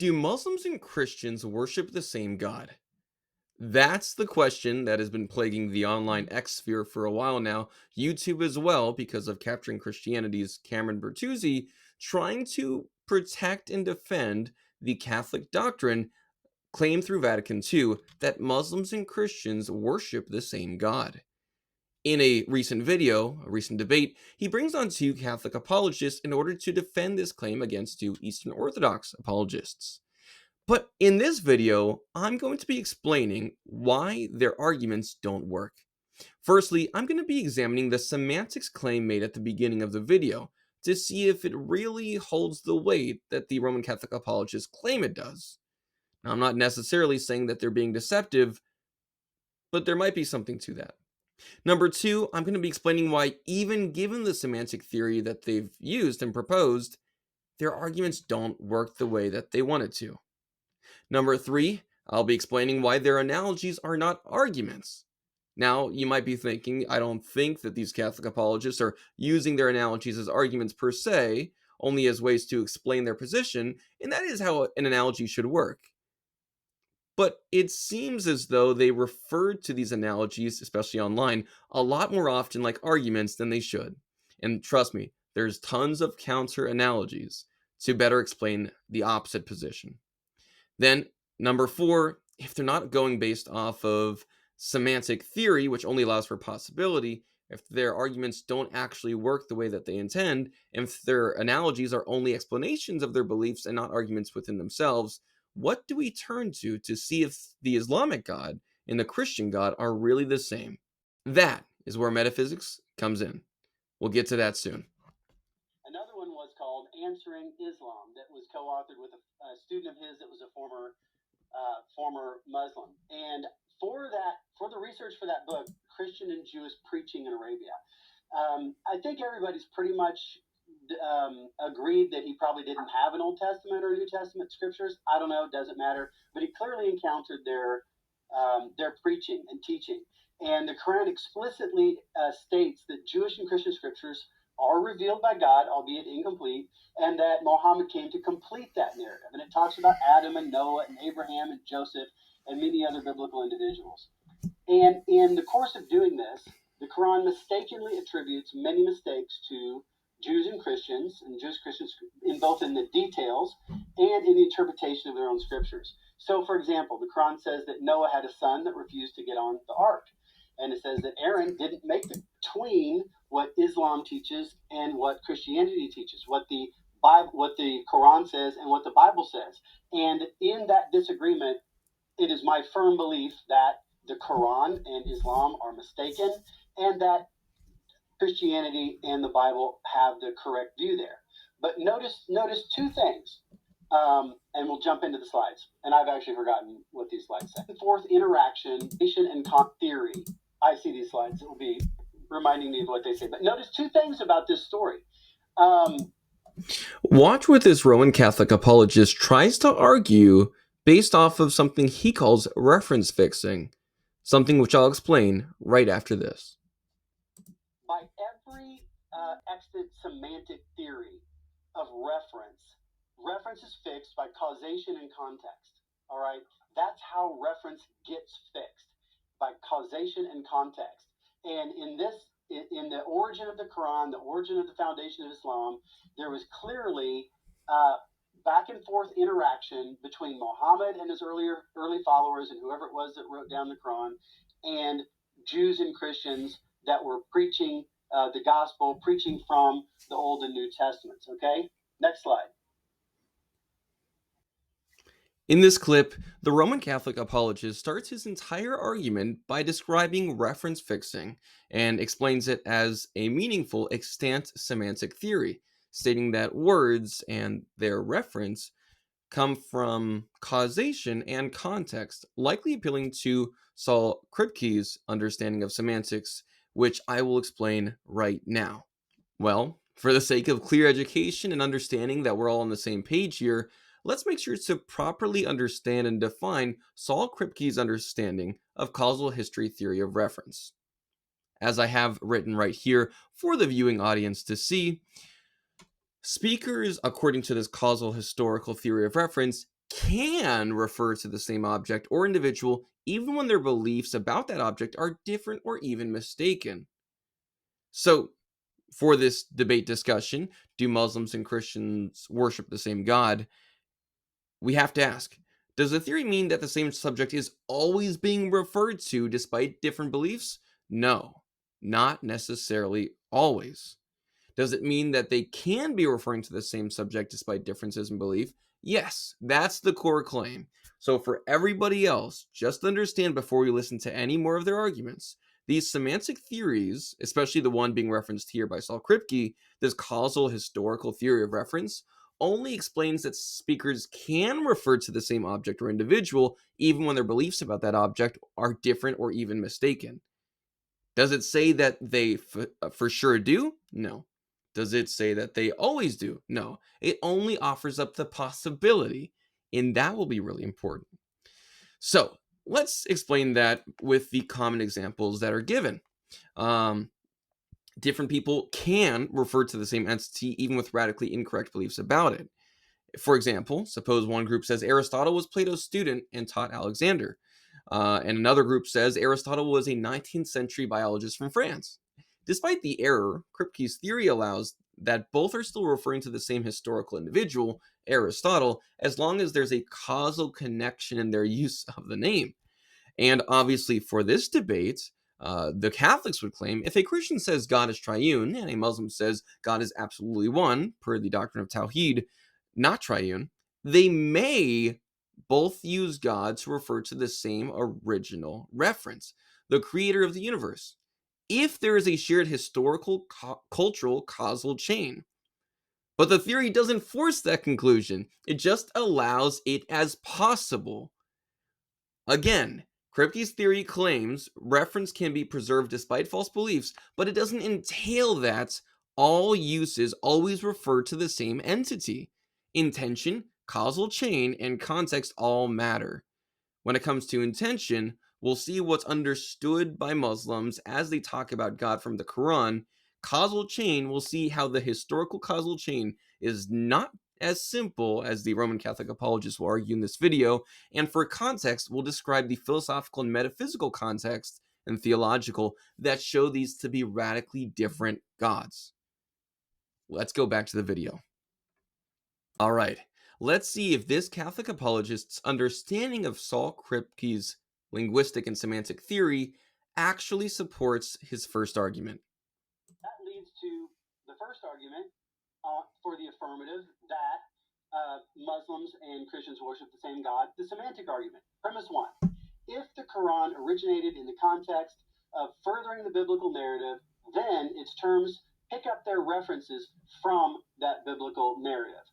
Do Muslims and Christians worship the same God? That's the question that has been plaguing the online X sphere for a while now, YouTube as well, because of Capturing Christianity's Cameron Bertuzzi trying to protect and defend the Catholic doctrine claimed through Vatican II that Muslims and Christians worship the same God. In a recent video, a recent debate, he brings on two Catholic apologists in order to defend this claim against two Eastern Orthodox apologists. But in this video, I'm going to be explaining why their arguments don't work. Firstly, I'm going to be examining the semantics claim made at the beginning of the video to see if it really holds the weight that the Roman Catholic apologists claim it does. Now, I'm not necessarily saying that they're being deceptive, but there might be something to that. Number two, I'm going to be explaining why, even given the semantic theory that they've used and proposed, their arguments don't work the way that they wanted to. Number three, I'll be explaining why their analogies are not arguments. Now, you might be thinking, I don't think that these Catholic apologists are using their analogies as arguments per se, only as ways to explain their position, and that is how an analogy should work. But it seems as though they referred to these analogies, especially online, a lot more often like arguments than they should. And trust me, there's tons of counter analogies to better explain the opposite position. Then, number four, if they're not going based off of semantic theory, which only allows for possibility, if their arguments don't actually work the way that they intend, and if their analogies are only explanations of their beliefs and not arguments within themselves, what do we turn to see if the Islamic God and the Christian God are really the same? That is where metaphysics comes in. We'll get to that soon. Another one was called Answering Islam, that was co-authored with a student of his that was a former Muslim. And for the research for that book, Christian and Jewish Preaching in Arabia, I think everybody's pretty much agreed that he probably didn't have an Old Testament or New Testament scriptures. I don't know, doesn't matter. But he clearly encountered their preaching and teaching. And the Quran explicitly states that Jewish and Christian scriptures are revealed by God, albeit incomplete, and that Muhammad came to complete that narrative. And it talks about Adam and Noah and Abraham and Joseph and many other biblical individuals. And in the course of doing this, the Quran mistakenly attributes many mistakes to Jews and Christians in both in the details and in the interpretation of their own scriptures. So, for example, the Quran says that Noah had a son that refused to get on the ark. And it says that Aaron didn't make the between what Islam teaches and what Christianity teaches, what the Quran says and what the Bible says. And in that disagreement, it is my firm belief that the Quran and Islam are mistaken and that Christianity and the Bible have the correct view there. But notice two things, and we'll jump into the slides. And I've actually forgotten what these slides say. Fourth, interaction, and theory. I see these slides. It will be reminding me of what they say. But notice two things about this story. Watch what this Roman Catholic apologist tries to argue based off of something he calls reference fixing, something which I'll explain right after this. By every extant semantic theory of reference is fixed by causation and context. All right? That's how reference gets fixed, by causation and context. And in the origin of the Quran, the origin of the foundation of Islam, there was clearly back and forth interaction between Muhammad and his early followers and whoever it was that wrote down the Quran, and Jews and Christians that were preaching the gospel, preaching from the Old and New Testaments. Okay? Next slide. In this clip, the Roman Catholic apologist starts his entire argument by describing reference fixing and explains it as a meaningful extant semantic theory, stating that words and their reference come from causation and context, likely appealing to Saul Kripke's understanding of semantics, which I will explain right now. Well, for the sake of clear education and understanding that we're all on the same page here, let's make sure to properly understand and define Saul Kripke's understanding of causal history theory of reference. As I have written right here for the viewing audience to see, speakers, according to this causal historical theory of reference, can refer to the same object or individual even when their beliefs about that object are different or even mistaken. So, for this debate discussion, do Muslims and Christians worship the same God? We have to ask, does the theory mean that the same subject is always being referred to despite different beliefs? No, not necessarily always. Does it mean that they can be referring to the same subject despite differences in belief? Yes, that's the core claim. So for everybody else, just understand before we listen to any more of their arguments, these semantic theories, especially the one being referenced here by Saul Kripke, this causal historical theory of reference, only explains that speakers can refer to the same object or individual even when their beliefs about that object are different or even mistaken. Does it say that they for sure do? No. Does it say that they always do? No. It only offers up the possibility, and that will be really important. So let's explain that with the common examples that are given. Um, Different people can refer to the same entity even with radically incorrect beliefs about it. For example, suppose one group says Aristotle was Plato's student and taught Alexander, and another group says Aristotle was a 19th century biologist from France. Despite the error, Kripke's theory allows that both are still referring to the same historical individual, Aristotle, as long as there's a causal connection in their use of the name. And obviously, for this debate, the Catholics would claim if a Christian says God is triune and a Muslim says God is absolutely one, per the doctrine of Tawhid, not triune, they may both use God to refer to the same original reference, the creator of the universe, if there is a shared historical, cultural, causal chain. But the theory doesn't force that conclusion, it just allows it as possible. Again, Kripke's theory claims reference can be preserved despite false beliefs, but it doesn't entail that all uses always refer to the same entity. Intention, causal chain, and context all matter. When it comes to intention, we'll see what's understood by Muslims as they talk about God from the Quran. Causal chain, we'll see how the historical causal chain is not as simple as the Roman Catholic apologists will argue in this video. And for context, we'll describe the philosophical and metaphysical context and theological that show these to be radically different gods. Let's go back to the video. All right, let's see if this Catholic apologist's understanding of Saul Kripke's linguistic and semantic theory actually supports his first argument. That leads to the first argument for the affirmative that Muslims and Christians worship the same God, the semantic argument. Premise one: if the Quran originated in the context of furthering the biblical narrative, then its terms pick up their references from that biblical narrative.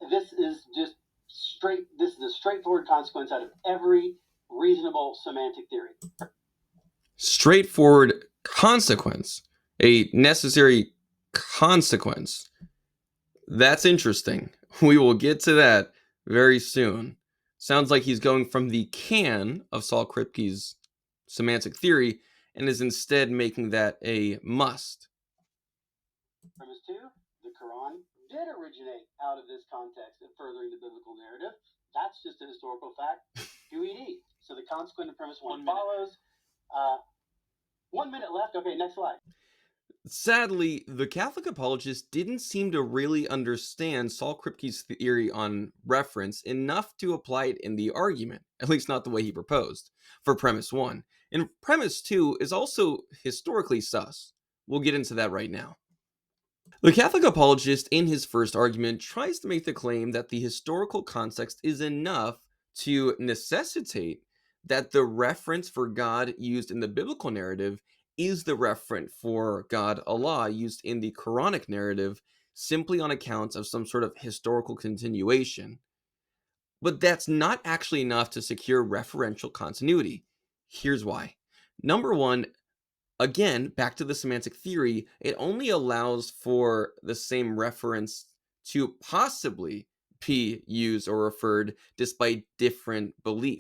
This is a straightforward consequence out of every reasonable semantic theory. Straightforward consequence, a necessary consequence. That's interesting. We will get to that very soon. Sounds like he's going from the can of Saul Kripke's semantic theory and is instead making that a must. Premise two: the Quran did originate out of this context of furthering the biblical narrative. That's just a historical fact. QED. So the consequent of premise one follows. 1 minute left. Okay, next slide. Sadly, the Catholic apologist didn't seem to really understand Saul Kripke's theory on reference enough to apply it in the argument, at least not the way he proposed, for premise one. And premise two is also historically sus. We'll get into that right now. The Catholic apologist, in his first argument, tries to make the claim that the historical context is enough to necessitate that the reference for God used in the biblical narrative is the referent for God Allah used in the Quranic narrative simply on account of some sort of historical continuation. But that's not actually enough to secure referential continuity. Here's why. Number one, again, back to the semantic theory, it only allows for the same reference to possibly be used or referred despite different belief.